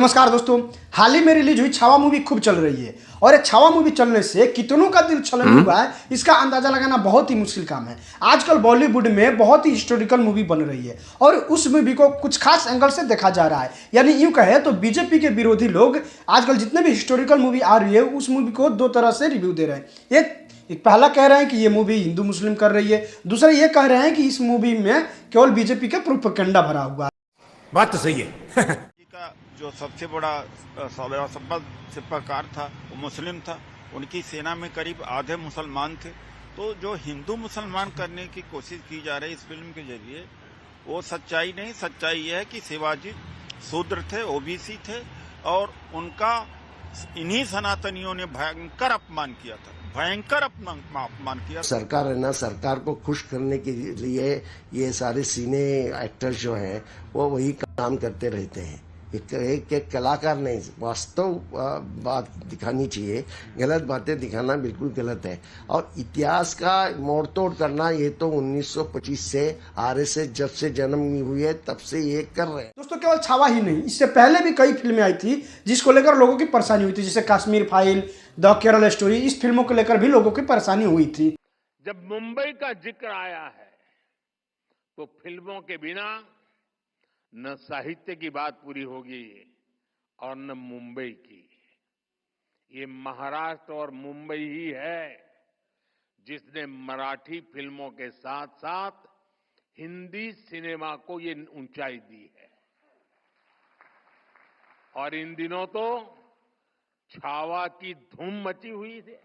नमस्कार दोस्तों। हाल ही में रिलीज हुई छावा मूवी खूब चल रही है और ये छावा मूवी चलने से कितनों का दिल छलन हुआ है इसका अंदाजा लगाना बहुत ही मुश्किल काम है। आजकल बॉलीवुड में बहुत ही हिस्टोरिकल मूवी बन रही है और उस मूवी को कुछ खास एंगल से देखा जा रहा है। यानी यूं कहे तो बीजेपी के विरोधी लोग आजकल जितने भी हिस्टोरिकल मूवी आ रही है उस मूवी को दो तरह से रिव्यू दे रहे हैं। एक पहला कह रहे हैं कि ये मूवी हिंदू मुस्लिम कर रही है, दूसरा ये कह रहे हैं कि इस मूवी में केवल बीजेपी का प्रोपेगेंडा भरा हुआ है। बात तो सही है। का जो सबसे बड़ा सफल सिपाहकार था वो मुस्लिम था। उनकी सेना में करीब आधे मुसलमान थे। तो जो हिंदू मुसलमान करने की कोशिश की जा रही है इस फिल्म के जरिए वो सच्चाई नहीं, सच्चाई ये है कि शिवाजी शूद्र थे, ओबीसी थे और उनका इन्हीं सनातनियों ने भयंकर अपमान किया था, भयंकर अपमान किया। सरकार है ना, सरकार को खुश करने के लिए ये सारे सिने एक्टर्स जो हैं वो वही काम करते रहते हैं। एक कलाकार नहीं, वास्तव बात दिखानी चाहिए। गलत बातें दिखाना बिल्कुल गलत है और इतिहास का मोड़ तोड़ करना ये तो 1925 से आरएसएस जब से जन्म हुई है तब से ये कर रहे हैं। दोस्तों केवल छावा ही नहीं, इससे पहले भी कई फिल्में आई थी जिसको लेकर लोगों की परेशानी हुई थी, जैसे Kashmir file, the Kerala story. इस फिल्मों को लेकर भी लोगों की परेशानी हुई थी। जब मुंबई का जिक्र आया है तो फिल्मों के बिना न साहित्य की बात पूरी होगी और न मुंबई की। ये महाराष्ट्र और मुंबई ही है जिसने मराठी फिल्मों के साथ साथ हिंदी सिनेमा को ये ऊंचाई दी है। और इन दिनों तो छावा की धूम मची हुई थी।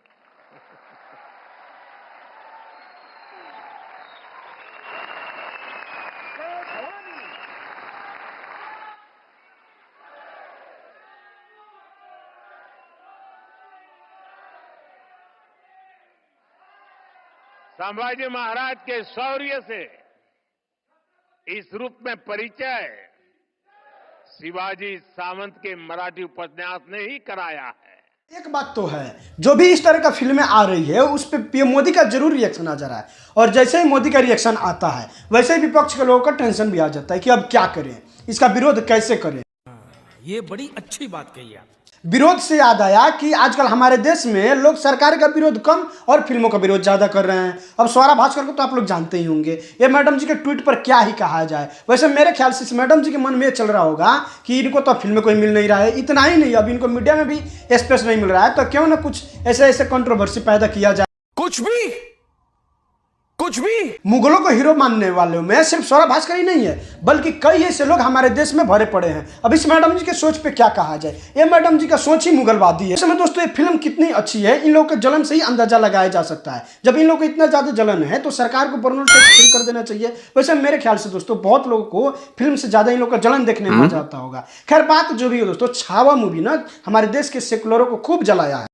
संभाजी महाराज के शौर्य से इस रूप में परिचय शिवाजी सावंत के मराठी उपन्यास ने ही कराया है। एक बात तो है, जो भी इस तरह का फिल्में आ रही है उस पे पीएम मोदी का जरूर रिएक्शन आ जा रहा है और जैसे ही मोदी का रिएक्शन आता है वैसे ही विपक्ष के लोगों का टेंशन भी आ जाता है कि अब क्या करें, इसका विरोध कैसे करें। ये बड़ी अच्छी बात कही आप। विरोध से याद आया कि आजकल हमारे देश में लोग सरकार का विरोध कम और फिल्मों का विरोध ज्यादा कर रहे हैं। अब स्वरा भास्कर को तो आप लोग जानते ही होंगे, ये मैडम जी के ट्वीट पर क्या ही कहा जाए। वैसे मेरे ख्याल से इस मैडम जी के मन में चल रहा होगा कि इनको तो फिल्म कोई मिल नहीं रहा है। इतना ही नहीं, अब इनको मीडिया में भी स्पेस नहीं मिल रहा है, तो क्यों ना कुछ ऐसे कंट्रोवर्सी पैदा किया जाए। कुछ भी मुगलों को हीरो मानने वालों में सिर्फ स्वरा भास्कर ही नहीं है बल्कि कई ऐसे लोग हमारे देश में भरे पड़े हैं। अब इस मैडम जी के सोच पे क्या कहा जाए, ये मैडम जी का सोच ही मुगलवादी है। इस समय दोस्तों ये फिल्म कितनी अच्छी है इन लोगों के जलन से ही अंदाजा लगाया जा सकता है। जब इन लोगों को इतना ज्यादा जलन है तो सरकार को पेट्रोल टैक्स फ्री कर देना चाहिए। वैसे मेरे ख्याल से दोस्तों बहुत लोगों को फिल्म से ज्यादा इन लोगों का जलन देखने में मजा आता होगा। खैर बात जो भी हो दोस्तों, छावा मूवी ना हमारे देश के सेकुलरों को खूब जलाया है।